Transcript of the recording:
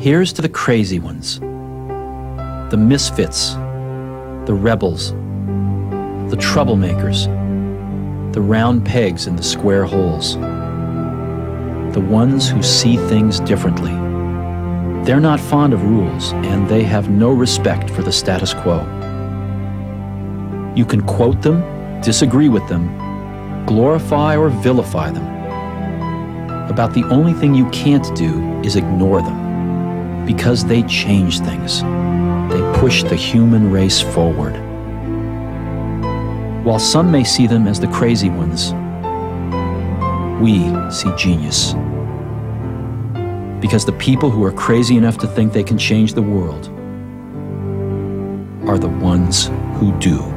Here's to the crazy ones, the misfits, the rebels, the troublemakers, the round pegs in the square holes, the ones who see things differently. They're not fond of rules, and they have no respect for the status quo. You can quote them, disagree with them, glorify or vilify them. About the only thing you can't do is ignore them, because they change things. They push the human race forward. While some may see them as the crazy ones, we see genius. Because the people who are crazy enough to think they can change the world are the ones who do.